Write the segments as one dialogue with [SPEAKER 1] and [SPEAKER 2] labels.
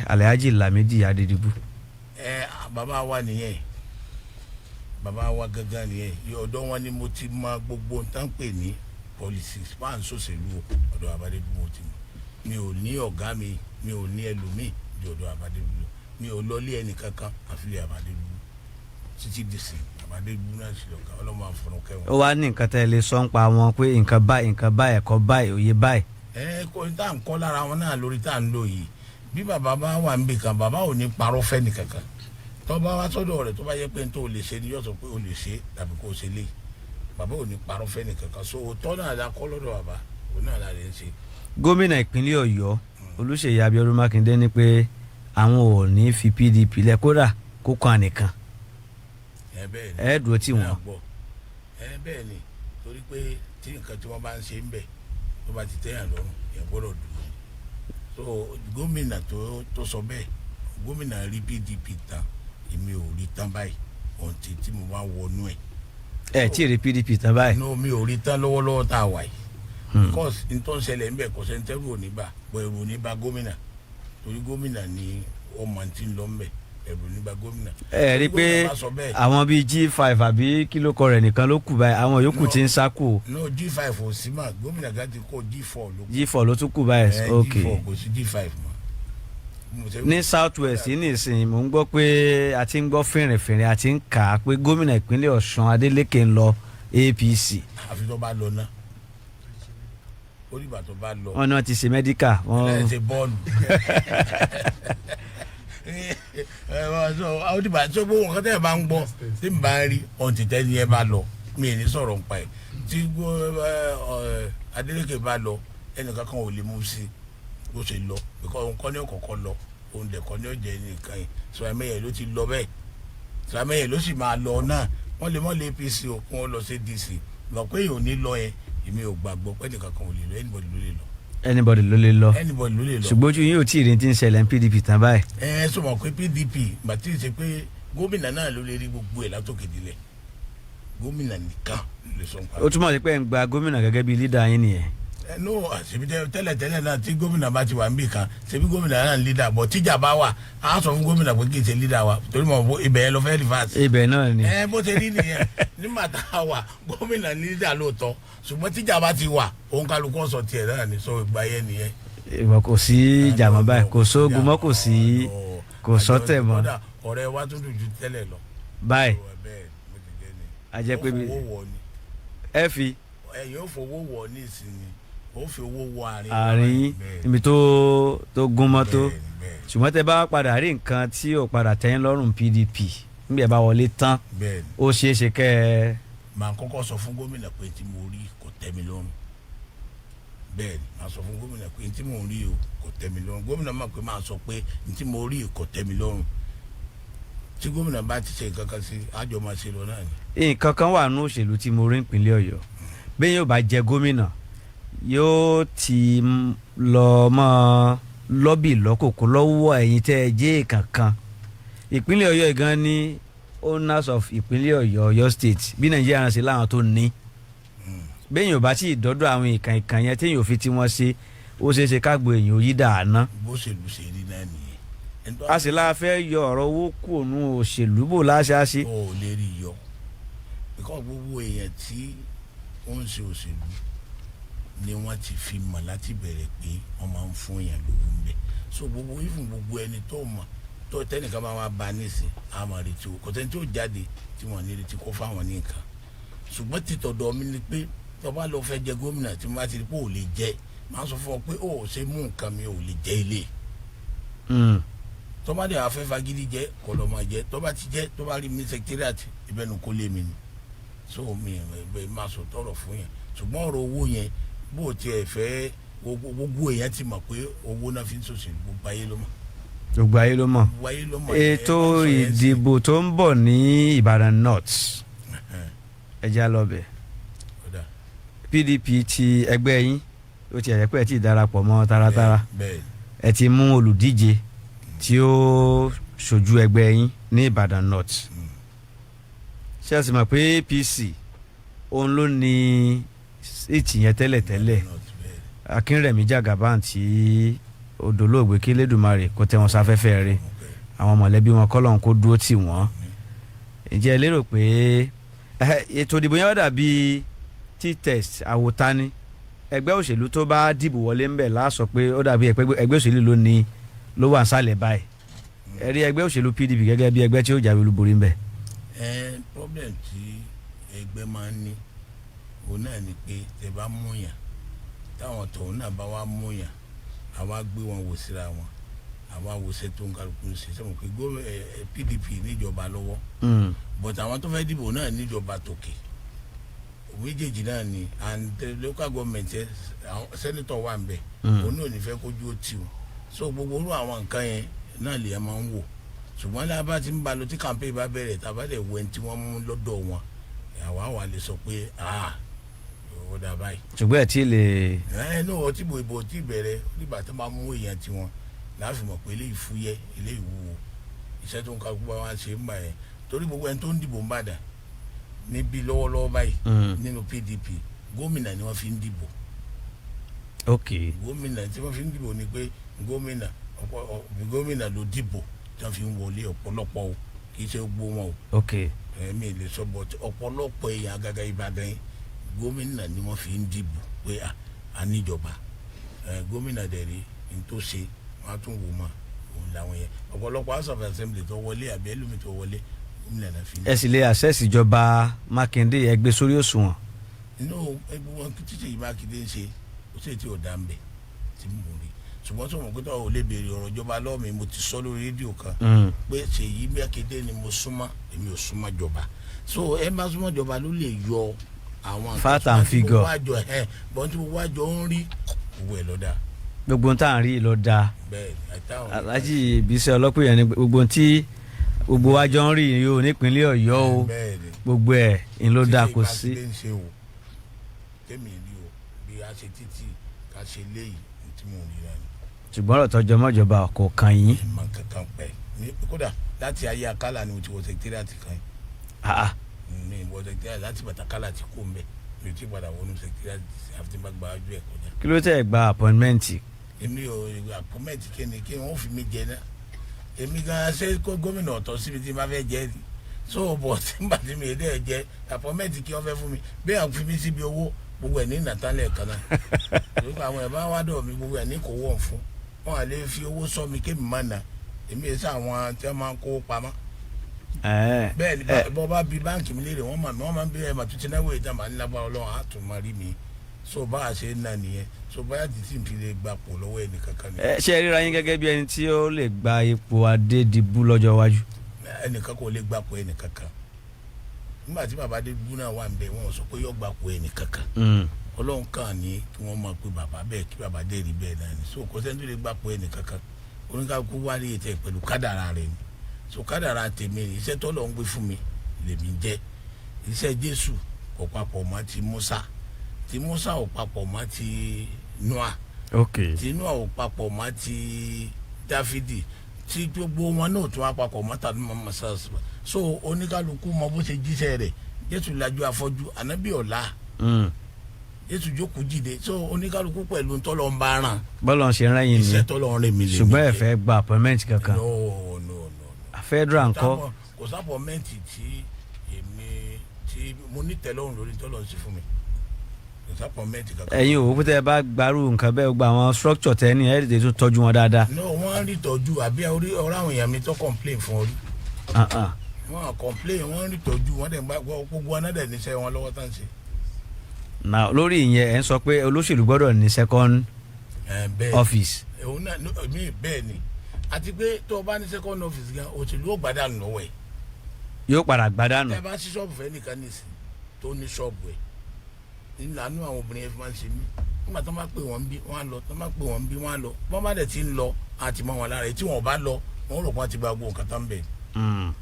[SPEAKER 1] Alhaji Lamidi Adedibu.
[SPEAKER 2] Bàbá wa nìyẹn bàbá wa gangan nìyẹn ọ̀dọ̀ wọn ni mo ti mọ gbogbo nǹkan pè ní politics máa ń ṣòṣèlú ọ̀dọ̀ Adedibu mo ti mọ mi ò ní ọ̀gá mi ò ní ẹlòmíì di ọ̀dọ̀ Adedibu mi ò lọlé ẹnì kankan àfilẹ Adedibu títí dìsí Adedibu náà ṣe ọ̀gá ọlọ́mọ àfọ̀rọ̀ kẹwọn.
[SPEAKER 1] Ó wá ní nǹkan tẹ́ lè sọ ń pa wọn pé nǹkan báyìí ẹ̀kọ́ báyìí òye báyìí.
[SPEAKER 2] Kò ní tá à ń kọ́ lára wọn náà lórí tá à ń lò yìí bí bàbá bá wà ń bì kan bàbá ò ní parọ́ fẹ́ nìkankan tó bá wá sọ́dọ̀ rẹ̀ tó bá yẹ pé n tó lè ṣe ni yóò sọ pé o lè ṣe tàbí kó o ṣe lé bàbá ò ní parọ́ fẹ́ nìkankan so òótọ́ náà la kọ́ lọ́dọ̀ bàbá òun náà la lè ń ṣe.
[SPEAKER 1] Gómìnà ìpínlẹ̀ Ọ̀yọ́ Olúṣèyí Abíọ́dún Mákindé ní pé àwọn ò ní fi PDP lẹ̀ kódà kó kàn nìkan. Ẹ dúró tì wọ́n.
[SPEAKER 2] Bẹ́ẹ̀ ni torí pé tí nǹkan tí wọ́n bá ń ṣe ń bẹ̀ tó bá ti tẹ́yàn lọ́rùn yẹn gbọ́dọ̀ dúró so gómìnà tó sọ bẹ́ẹ̀ gómìnà rí PDP tán èmi ò rí tán báyìí ohun tí mo bá wọnú ẹ̀.
[SPEAKER 1] Tí ì rí PDP tán báyìí.
[SPEAKER 2] no mi ò rí tán lọ́wọ́lọ́wọ́ tá a wà yìí because n tó ń ṣẹlẹ̀ ń bẹ̀ kò sẹ́ńtẹ́rù òní bá bọ̀ ẹ̀rù òní bá gómìnà torí gómìnà ni ọmọ tí ń lọ ń bẹ̀ ẹ̀rù òní bá gómìnà.
[SPEAKER 1] Rí i pé àwọn bíi G5 àbí kíló kọ rẹ̀ nìkan ló kù báyìí àwọn yòókù ti ń sá kù.
[SPEAKER 2] no G5 ò sí mà gómìnà gàdí kó G4 ló kù.
[SPEAKER 1] G4 ló tún kù báyìí. ok
[SPEAKER 2] G4 kò sí G5 mọ́.
[SPEAKER 1] Ní South West nísìnyí mò ń gbọ́ pé a ti ń gbọ́ fìrìnfìrìn a ti ń kà á pé gómìnà ìpínlẹ̀ Ọ̀ṣun Adeleke ń lọ APC.
[SPEAKER 2] àfi tó bá lọ náà ó dìgbà tó bá lọ.
[SPEAKER 1] Wọ́n náà ti ṣe mẹ́díkà.
[SPEAKER 2] ẹ ṣe bọ́ọ̀lù. ó dìgbà tó gbogbo nǹkan tẹ́ ẹ bá ń gbọ́ tí n bá ń rí ohun tí tẹ́ni ẹ bá lọ mi ì ní sọ̀rọ̀ nípa ẹ̀ tí Adeleke bá lọ ẹnìkan kan ò lè mú sí bó ṣe lọ because nǹkan ní ọ̀kọ̀ọ̀kan lọ òun dẹ̀kọ́ ní ọ̀jẹ̀ nìkan yìí Sùlámẹ́yẹ ló ti lọ bẹ́ẹ̀ Sùlámẹ́yẹ ló sì máa lọ náà wọ́n lè mọ́ lé APC o kí wọ́n lọ sí DC lọ pé èèyàn ò ní lọ yẹn èmi ò gbàgbọ́ pé nìkan kan ò lè lọ anybody ló lè lọ. ṣùgbọ́n ojú yín ò tí ì rí ti ń ṣẹlẹ̀ ní PDP tán báyìí. Sọ ma pé PDP bàtí ṣe pé gómìnà náà ló lè rí gbogbo ẹ̀ látòkè délẹ̀ gómìnà nìkan lè sọ nǹkan.
[SPEAKER 1] ó túmọ̀ sí pé ń gba gómìnà gẹ́gẹ́ bí lídà yín nìyẹn.
[SPEAKER 2] no ṣebí tẹ́lẹ̀ náà tí gómìnà bá ti wà níbì kan ṣebí gómìnà náà ń lídà bọ̀ tíjà bá wà á sọ fún gómìnà pé kì í ṣe lídà wa torí mọ̀ ibẹ̀ yẹn lọ fẹ́ rìfáàsì.
[SPEAKER 1] ibẹ̀ náà ni.
[SPEAKER 2] bó ṣe rí nìyẹn nígbà tá a wà gómìnà lídà lóòótọ́ ṣùgbọ́n tíjà bá ti wà òun kálukú sọ tiẹ̀ náà ní sọ ìgbà yẹn nìyẹn.
[SPEAKER 1] ìwọ kò sí ìjàmọ́ báyìí kò sóògùn mọ́ kò sọ́tẹ̀ mọ́.
[SPEAKER 2] ọ̀rẹ́ wa tún dùn ju tẹ́lẹ̀ lọ.
[SPEAKER 1] báyìí a jẹ́ pé ẹ fi.
[SPEAKER 2] ẹ̀yin ò fowó wọ̀ ní ìsinmi ó fi owó wọ
[SPEAKER 1] àárín ibi tó gún mọ́ tó ṣùgbọ́n tẹ bá padà rí nǹkan tí ò padà tẹ́yìn lọ́rùn PDP níbi ẹ̀ bá wọlé tán ó ṣeé ṣe kẹ́ ẹ.
[SPEAKER 2] màá kọ́kọ́ sọ fún gómìnà pé tí mo rí kò tẹ́ mi lọ́rùn bẹ́ẹ̀ ni màá sọ fún gómìnà pé tí mo rí o kò tẹ́ mi lọ́rùn gómìnà máa pé máa sọ pé tí mo rí kò tẹ́ mi lọ́rùn tí gómìnà bá ti ṣe nǹkan kan sí àjọ máa ṣe lọ náà ni.
[SPEAKER 1] nǹkan kan wà nínú òṣèlú tí mo rí ìpínlẹ̀ Ọ̀yọ́ bẹ́ẹ̀ yóò bá jẹ gómìnà yóò ti lọ mọ́ lọ́bì lọ́kòkò lọ́wọ́ ẹ̀yin tẹ́ ẹ jẹ́ kankan ìpínlẹ̀ Ọ̀yọ́ gan ni owners of ìpínlẹ̀ Ọ̀yọ́ state bí Nàìjíríà ṣe láwọn tó ní bẹ́ẹ̀ yóò bá tí ìdọ́dọ̀ àwọn ìkàn yẹn téèyàn ò fi tí wọ́n ṣe ó ṣeé ṣe kágbó èèyàn ò yí dàáná.
[SPEAKER 2] bó ṣèlú ṣe rí náà nìyẹn.
[SPEAKER 1] a sì láà fẹ́ yọ ọ̀rọ̀ owó kù òun òṣèlú bò láṣáṣe.
[SPEAKER 2] ó lè rí yọ bíkọ́ gbogbo èèyàn tí ó ń ṣe òṣèlú ni wọ́n ti fi mọ̀ láti bẹ̀rẹ̀ pé wọ́n máa ń fún èèyàn lówó ń bẹ̀ so gbogbo ìfún gbogbo ẹni tó mọ̀ tó tẹ́nìkan máa wá ba nísìn àmọ́ retí o kò tẹ́ni tó jáde tí wọ́n ní retí kó fáwọn ní nǹkan ṣùgbọ́n títọ̀dọ̀ mi ni pé tó bá lọ fẹ́ jẹ gómìnà tí mo bá ti rí pé ò lè jẹ máa sọ fún ọ pé ó ṣe mú nǹkan mi ò lè jẹ ilé tó bá dé àfẹ́ fagídí jẹ kó lọ́ máa jẹ tó bá ti jẹ tó bá rí mi secretariat ìbẹ́nu kó lé mi ni so mi ẹ̀ máa sọ tọrọ fún yẹn ṣùgbọ́n ọ̀rọ̀ owó yẹn bó tiẹ̀ fẹ́ gbogbo èèyàn ti mọ̀ pé owó náà fi ń ṣòṣèlú gbogbo ayé ló mọ̀.
[SPEAKER 1] gbogbo ayé ló mọ̀. ètò ìdìbò tó ń bọ̀ ní Ìbàdàn North ẹja lọ́bẹ̀ PDP ti ẹgbẹ́ yín ó ti ẹ̀yẹ́ pé ẹ ti darapọ̀ mọ́ taratara ẹ ti mú olùdíje tí ó ṣojú ẹgbẹ́ yín ní Ìbàdàn North ṣé ẹ sì mọ̀ pé APC òun ló ní ìtì yẹn tẹ́lẹ̀tẹ́lẹ̀ Akínrẹ̀mí Jagaban tí odòlóògbé kí Elédùmarè kó tẹ́ wọn sáfẹ́fẹ́ rẹ̀ àwọn mọ̀lẹ́bí wọn kọ́lọ́hún kó dúró tì wọ́n. ǹjẹ́ ẹ lérò pé ètò ìdìbò yẹn ó dàbí t-test àwòtání ẹgbẹ́ òṣèlú tó bá dìbò wọlé ń bẹ̀ láàsọ pé ó dàbí ẹgbẹ́ òṣèlú ló wà nsàlẹ̀ báyìí ẹ rí ẹgbẹ́ òṣèlú PDP gẹ́gẹ́ bí ẹgbẹ́ tí ó jáwé olúborí ń bẹ̀.
[SPEAKER 2] problem tí ẹgbẹ́ máa ń ní òun náà ni pé tẹ́ bá múyàn táwọn tòun náà bá wá múyàn àwa gbé wọn wò síra wọn àwa wò ṣe tó ń kálukú ṣe sẹ́wọ̀n pé PDP níjọba lọ́wọ́ but àwọn tó fẹ́ dìbò náà níjọba tòkè méjèèjì náà ni and the local government senator wà ń bẹ òun náà ní fẹ́ kójú ó tì o so gbogbo orú àwọn nǹkan yẹn náà lè yẹn máa ń wò ṣùgbọ́n lábá ti ń ba lọ tí campaign bá bẹ̀rẹ̀ tàbá dẹ̀ wẹ̀ tí wọ́n mú lọ́dọ̀ wọn àwa wà lè sọ pé ó dà báyìí.
[SPEAKER 1] ṣùgbọ́n ẹ̀ tí lè.
[SPEAKER 2] ní o tí ìbò tí bẹ̀rẹ̀ nígbà tó máa mú èèyàn tiwọn láàfin mọ̀ pé eléyìí fúyẹ́ eléyìí wúwo iṣẹ́ tó ń ka gbogbo àwọn ṣe ń bà yẹn torí gbogbo ẹni tó ń dìbò ń bàdà níbi lọ́wọ́lọ́wọ́ báyìí nínú PDP gómìnà ni wọ́n fi ń dìbò.
[SPEAKER 1] ok
[SPEAKER 2] gómìnà tí wọ́n fi ń dìbò ni pé gómìnà ló dìbò tí wọ́n fi ń wọlé ọ̀pọ̀lọpọ̀ o kì í ṣe gbogbo wọn o.
[SPEAKER 1] ok
[SPEAKER 2] ẹ̀mí lè sọ bọ̀ ọ̀pọ̀lọpọ̀ èèyàn àgàgà Ìbàdàn yìí gómìnà ni wọ́n fi ń dìbò pé a níjọba gómìnà dẹ̀ rí ní tó ṣe wọ́n á tún wò mọ́ òun làwọn yẹn ọ̀pọ̀lọpọ̀ House of Assembly tó wọlé àbí ẹlòmíì tó wọlé gómìnà náà fi ń.
[SPEAKER 1] ẹ sì lè access ìjọba Mákindé ẹgbẹ́ sórí òṣùwọ̀n.
[SPEAKER 2] inú ẹgbẹ́ wọn títí yìí Mákindé ń ṣe ó sì ti ọ̀dà ń bẹ̀ tí mo rí ṣùgbọ́n tó mọ̀ pé tó ò lè béèrè ọ̀rọ̀ ìjọba lọ́wọ́ mi mo ti sọ lórí rédíò kan pé Ṣèyí Mákindé ni mo súnmọ́ èmi ò súnmọ́ jọba so ẹ má súnmọ́ jọba ló lè yọ àwọn
[SPEAKER 1] fat and figure
[SPEAKER 2] bọ́n tí mo wá jọ ń rí owó ẹ̀ lọ́dà.
[SPEAKER 1] gbogbo tá à ń rí lọ da Alhaji Bísí Ọlọ́pẹ̀yẹ ni gbogbo tí gbogbo wa jọ ń rí yìí o nípínlẹ̀ Ọ̀yọ́ o gbogbo ẹ̀ ń ló da kò sí.
[SPEAKER 2] tèmi rí o bí a ṣe títì ká ṣe léyìí tí mo rí náà ni.
[SPEAKER 1] ṣùgbọ́n ọ̀rọ̀ tọ́jọ́ mọ́jọba kò kàn yín.
[SPEAKER 2] ìmọ̀ kankan pẹ̀ kódà láti ayé Akálà ni mo ti wọ sẹkítírìàtì kan yìí. ní ìwọ sẹkítírìàtì láti Bàtàkálà ti kó mbẹ mi ò tí padà wọnú sẹkítírìàtì àfi tí n bá gba ojú ẹ̀ kọjá.
[SPEAKER 1] kí ló tẹ̀ gba appointment.
[SPEAKER 2] èmi ò appointment kí wọ́n fi mi jẹ náà èmi gan ṣe kó gómìnà ọ̀tọ̀ síbi tí n bá fẹ́ jẹ́ ni so bọ̀ tí n bá ti mi èdè ẹ̀ jẹ́ appointment kí wọ́n fẹ́ fún mi bẹ́ẹ̀ àwọn fi mi síbi owó gbogbo ẹ̀ ní nàtàlẹ̀ kan náà lórí àwọn ẹ̀ bá wá dọ̀ mi gbogbo ẹ̀ ní kò wọ̀ fún wọn à lè fi owó sọ mi kémi má nà èmi yẹn sá àwọn tí wọ́n máa ń kó pamọ́. bẹ́ẹ̀ ni bọ́ bá bi báǹkì mi léèrè wọ́n máa ń bí ẹ̀ màtútù náwó ìta màá ní lágbára Ọlọ́run á tún máa rí mi so bá a ṣe ń nà nìyẹn so báyà tí n fi lè gba pò lọ́wọ́ ẹnì kankan ni.
[SPEAKER 1] ṣé ẹ ríra yín gẹ́gẹ́ bí ẹni tí ó lè gba ipò Adédìbú lọ́jọ́ iwájú.
[SPEAKER 2] ẹnìkan kò lè gbapò ẹnì kankan nígbà tí bàbá Adédìbú náà wà ń bẹ wọn sọ pé yóò gbapò ẹnì kankan Ọlọ́run kàn ní kí wọ́n máa pe bàbá bẹ́ẹ̀ kí bàbá dé rí bẹ́ẹ̀ náà ni so kò sẹ́ni tó lè gbapò ẹnì kankan oníkàkú wá rí ètò pẹ̀lú kádàrà rẹ̀ ni so kádàrà tèmi iṣẹ́ tọ́lọ̀ ń gbé fún mi lèmi jẹ́ iṣẹ́ Jésù kò papọ̀ mọ́ ti Mósà ti Mósà ò papọ̀ mọ́ ti Nóà ti Nóà ò papọ̀ mọ́ ti Dáfídì tí gbogbo wọn náà tún wá papọ̀ mọ́ tàbí mọ́ sàásù so oníkálukú mọ bó ṣe jíṣẹ́ rẹ̀ Jésù lajú afọ́jú ànábì ọ̀la Jésù jókòó jìde so oníkálukú pẹ̀lú tọ́lọ̀ ń bá ràn.
[SPEAKER 1] bọ́lọ̀ ń ṣe rán yín ni
[SPEAKER 2] iṣẹ́ tọ́lọ̀ ń rìn mí lè mi jẹ́
[SPEAKER 1] ṣùgbọ́n ẹ fẹ́ gba appointment kankan.
[SPEAKER 2] no
[SPEAKER 1] federal ńkọ́.
[SPEAKER 2] kò sí appointment tí mo ní tẹ́lọ́rùn lórí tọ́lọ̀ ń ṣe fún mi kò sí appointment kankan.
[SPEAKER 1] ẹ̀yin ò wọ́pẹ́ tẹ́ ẹ bá gbarú nǹkan bẹ́ẹ̀ gba àwọn structure tẹ́ ní ẹ̀ lè tún tọ́jú wọn dáadáa.
[SPEAKER 2] no wọ́n rí tọ́jú àbí ọ̀rọ̀ àwọn èèyàn mi tó complain fún orí. wọ́n complain wọ́n rí tọ́jú wọ́n dẹ̀ gbogbo wọn náà dẹ̀ níṣẹ́ wọn lọ́wọ́ tán ṣe.
[SPEAKER 1] na lórí ìyẹn ẹ̀ ń sọ pé olóṣèlú gbọ́dọ̀ ní second office.
[SPEAKER 2] òun náà mi bẹ́ẹ̀ ni àti pé tó o bá ní second office gan òṣèlú ó gbàdánù lọ́wọ́ ẹ̀.
[SPEAKER 1] yóò padà gbàdánù.
[SPEAKER 2] ẹ bá sí ṣọ́ọ̀bù fẹ́ nìkan nìsín tó ní ṣọ́ọ̀bù ẹ̀ ìlànà àwọn obìnrin ẹ̀ fi máa ń ṣe mí nígbà tó máa pè wọ́n bí wọ́n á lọ tó máa pè wọ́n bí wọ́n á lọ bọ́n bá dẹ̀ ti ń lọ àti mọ́ wọn lára ẹ̀ tí wọ́n bá lọ wọ́n rò pé wọ́n ti gba gbogbo nǹkan tán bẹ̀.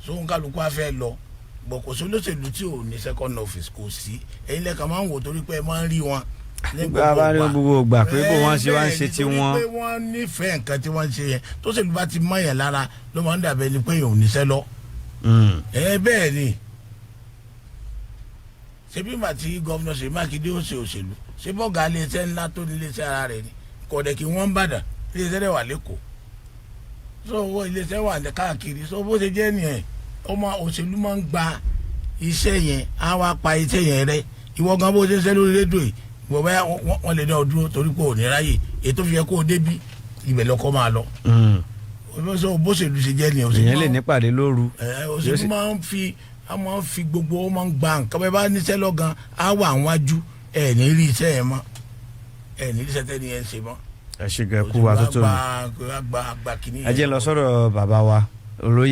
[SPEAKER 2] so n kálukú á fẹ́ lọ bọ̀ kò sí olóṣèlú tí ò ní second office kò sí ẹ̀yin lẹ́ka máa ń wò torí pé ẹ máa ń rí wọn.
[SPEAKER 1] gbogbo gbà pé bó wọ́n ṣe wá ń ṣe tí wọ́n.
[SPEAKER 2] pé wọ́n nífẹ̀ẹ́ nǹkan tí wọ́n ń ṣe yẹn tó ṣèlú bá ti mọ́ yẹn lára ló máa ń dàbẹ́ ni pé èèyàn ò níṣẹ́ lọ. bẹ́ẹ̀ ni ṣebí màtí gọ́vnà Ṣèyí Mákindé ó ṣe òṣèlú ṣé bọ́ọ̀gà iléeṣẹ́ ńlá tó ní iléeṣẹ́ ara rẹ̀ ni kọ̀dẹ̀ kí wọ́n ń bàdàn iléeṣẹ́ rẹ̀ wà lẹ́kọ̀ọ́ so owó iléeṣẹ́ wà káàkiri so bó ṣe jẹ́ nìyẹn ọmọ òṣèlú máa ń gba iṣẹ́ yẹn á wá pa iṣẹ́ yẹn rẹ ìwọ gan bó ṣe ṣe lórí rédíò yìí ìwọ bá wọn lè dá ọ dúró torí pé ò ní ráyè ètò fi yẹ kó o débí ibẹ̀ lọ́kọ́ máa lọ bó ṣèlú ṣe jẹ́ nìyẹn
[SPEAKER 1] èèyàn lè nípàdé lóru.
[SPEAKER 2] òṣèlú máa ń fi gbogbo ó máa ń gba nǹkan bẹ́ẹ̀ bá níṣẹ́ lọ́gán á wà wájú ẹ̀ ní rí iṣẹ́ yẹn mọ́ ẹ̀ ní rí iṣẹ́ tẹ́ni yẹn ṣe mọ́.
[SPEAKER 1] ẹ ṣe gẹ kú wa tó tó mi. ẹ jẹ́ lọ sọ́dọ̀ bàbá wa olóyè.